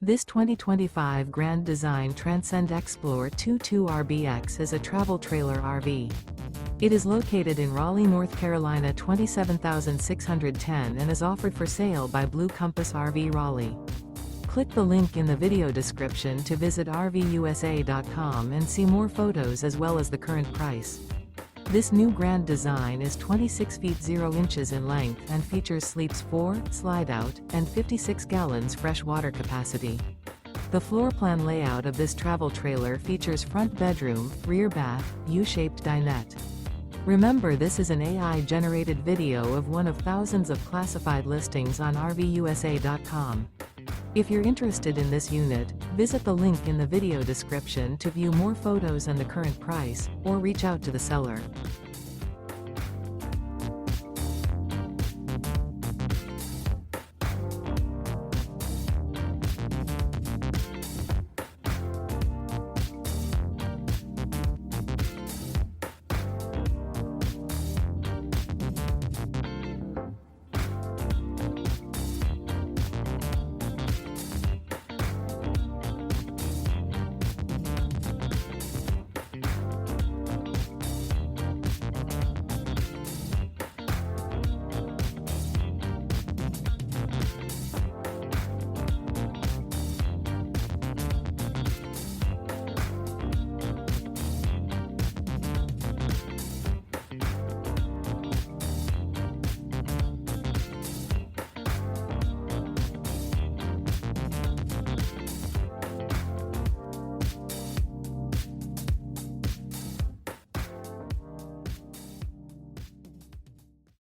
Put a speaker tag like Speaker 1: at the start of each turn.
Speaker 1: This 2025 Grand Design Transcend Xplor 22RBX is a travel trailer RV. It is located in Raleigh, North Carolina 27610 and is offered for sale by Blue Compass RV Raleigh. Click the link in the video description to visit RVUSA.com and see more photos as well as the current price. This new Grand Design is 26 feet 0 inches in length and features sleeps 4, Slideout, and 56 gallons fresh water capacity. The floor plan layout of this travel trailer features front bedroom, rear bath, U-shaped dinette. Remember, this is an AI-generated video of one of thousands of classified listings on RVUSA.com. If you're interested in this unit, visit the link in the video description to view more photos and the current price, or reach out to the seller.